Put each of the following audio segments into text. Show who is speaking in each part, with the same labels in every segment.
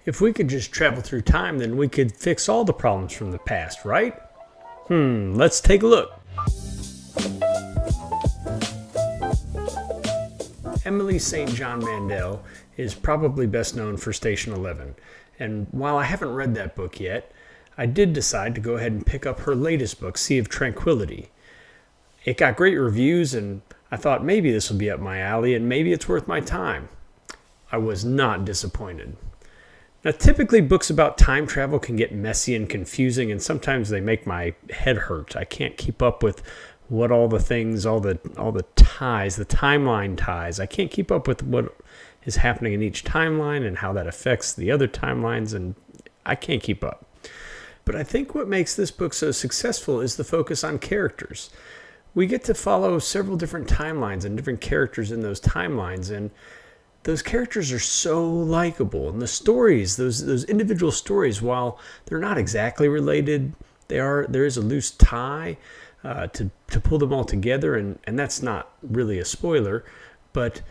Speaker 1: If we could just travel through time, then we could fix all the problems from the past, right? Let's take a look. Emily St. John Mandel is probably best known for Station 11. And while I haven't read that book yet, I did decide to go ahead and pick up her latest book, Sea of Tranquility. It got great reviews, and I thought maybe this will be up my alley and maybe it's worth my time. I was not disappointed. Now, typically books about time travel can get messy and confusing, and sometimes they make my head hurt. I can't keep up with what all the things, all the ties, the timeline ties. I can't keep up with what is happening in each timeline and how that affects the other timelines, and I can't keep up. But I think what makes this book so successful is the focus on characters. We get to follow several different timelines and different characters in those timelines, and those characters are so likable. And the stories, those individual stories, while they're not exactly related, there is a loose tie to pull them all together, and that's not really a spoiler, but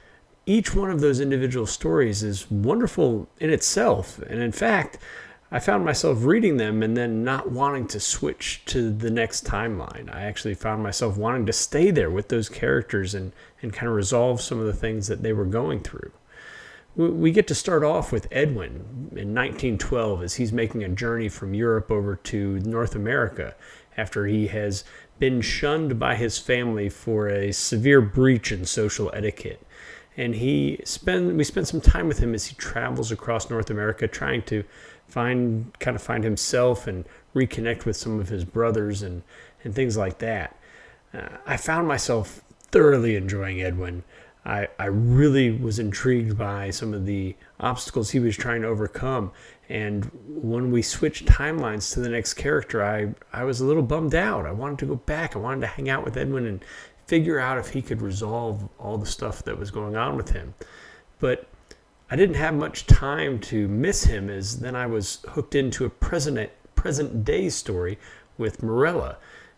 Speaker 1: each one of those individual stories is wonderful in itself. And in fact, I found myself reading them and then not wanting to switch to the next timeline. I actually found myself wanting to stay there with those characters and kind of resolve some of the things that they were going through. We get to start off with Edwin in 1912 as he's making a journey from Europe over to North America after he has been shunned by his family for a severe breach in social etiquette. And we spend some time with him as he travels across North America trying to find himself and reconnect with some of his brothers and things like that. I found myself thoroughly enjoying Edwin. I really was intrigued by some of the obstacles he was trying to overcome. And when we switched timelines to the next character, I was a little bummed out. I wanted to go back. I wanted to hang out with Edwin and figure out if he could resolve all the stuff that was going on with him. But I didn't have much time to miss him, as then I was hooked into a present day story with Morella.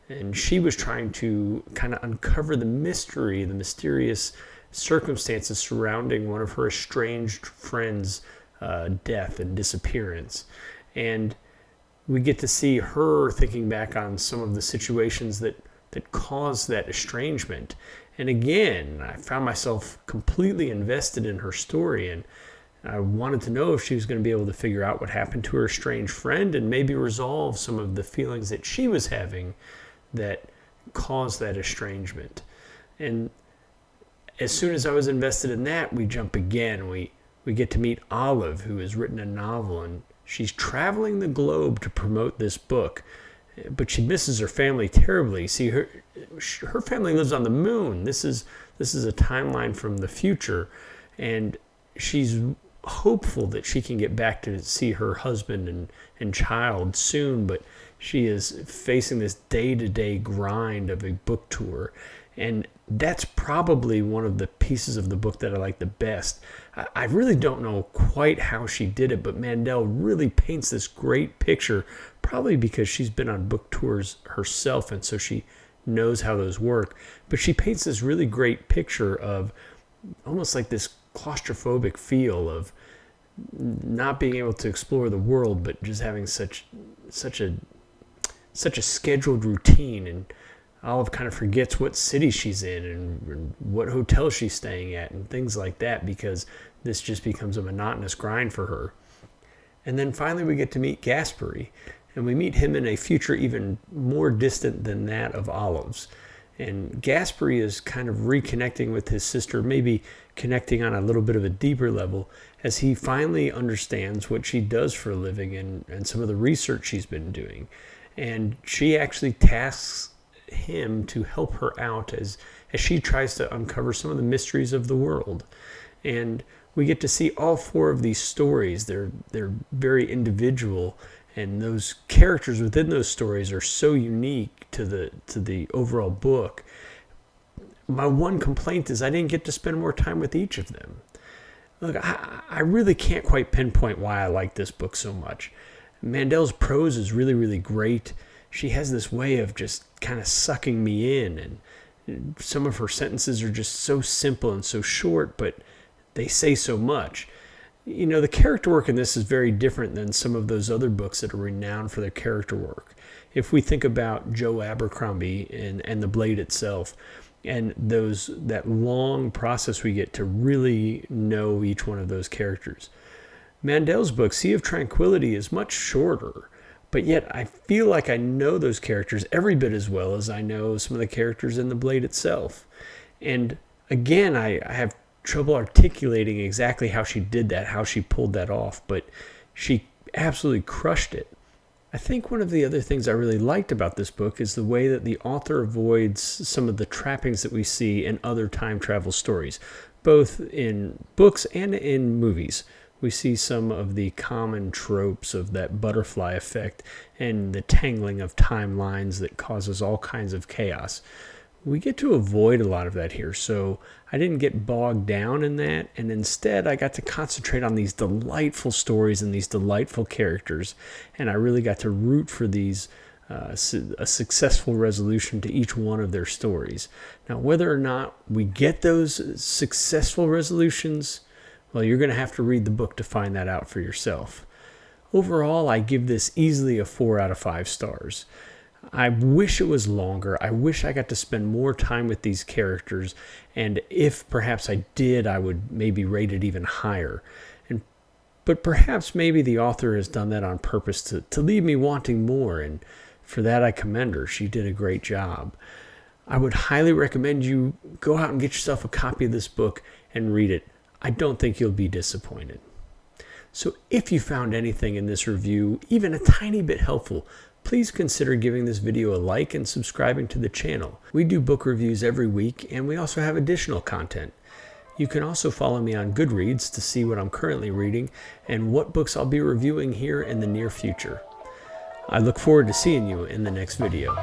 Speaker 1: And she was trying to kind of uncover the mystery, the mysterious circumstances surrounding one of her estranged friends' death and disappearance. And we get to see her thinking back on some of the situations that caused that estrangement. And again, I found myself completely invested in her story, and I wanted to know if she was going to be able to figure out what happened to her estranged friend and maybe resolve some of the feelings that she was having that caused that estrangement. And as soon as I was invested in that, we jump again. We get to meet Olive, who has written a novel, and she's traveling the globe to promote this book. But she misses her family terribly. See, her family lives on the moon. This is a timeline from the future, and she's hopeful that she can get back to see her husband and child soon, but she is facing this day-to-day grind of a book tour. And that's probably one of the pieces of the book that I like the best. I really don't know quite how she did it, but Mandel really paints this great picture, probably because she's been on book tours herself, and so she knows how those work. But she paints this really great picture of almost like this claustrophobic feel of not being able to explore the world, but just having such a scheduled routine. And Olive kind of forgets what city she's in and what hotel she's staying at and things like that, because this just becomes a monotonous grind for her. And then finally we get to meet Gasperi, and we meet him in a future even more distant than that of Olive's. And Gasperi is kind of reconnecting with his sister, maybe connecting on a little bit of a deeper level, as he finally understands what she does for a living and some of the research she's been doing. And she actually tasks him to help her out as she tries to uncover some of the mysteries of the world. And we get to see all four of these stories. They're very individual, and those characters within those stories are so unique to the overall book. My one complaint is I didn't get to spend more time with each of them. Look, I really can't quite pinpoint why I like this book so much. Mandel's prose is really, really great. She has this way of just kind of sucking me in, and some of her sentences are just so simple and so short, but they say so much. You know, the character work in this is very different than some of those other books that are renowned for their character work. If we think about Joe Abercrombie and The Blade itself, and that long process we get to really know each one of those characters. Mandel's book, Sea of Tranquility, is much shorter, but yet I feel like I know those characters every bit as well as I know some of the characters in The Blade itself. And again, I have trouble articulating exactly how she did that, how she pulled that off, but she absolutely crushed it. I think one of the other things I really liked about this book is the way that the author avoids some of the trappings that we see in other time travel stories, both in books and in movies. We see some of the common tropes of that butterfly effect and the tangling of timelines that causes all kinds of chaos. We get to avoid a lot of that here, so I didn't get bogged down in that, and instead I got to concentrate on these delightful stories and these delightful characters, and I really got to root for these a successful resolution to each one of their stories. Now, whether or not we get those successful resolutions, well, you're going to have to read the book to find that out for yourself. Overall, I give this easily a 4 out of 5 stars. I wish it was longer. I wish I got to spend more time with these characters, and if perhaps I did, I would maybe rate it even higher. But perhaps maybe the author has done that on purpose to leave me wanting more, and for that I commend her. She did a great job. I would highly recommend you go out and get yourself a copy of this book and read it. I don't think you'll be disappointed. So if you found anything in this review, even a tiny bit helpful, please consider giving this video a like and subscribing to the channel. We do book reviews every week, and we also have additional content. You can also follow me on Goodreads to see what I'm currently reading and what books I'll be reviewing here in the near future. I look forward to seeing you in the next video.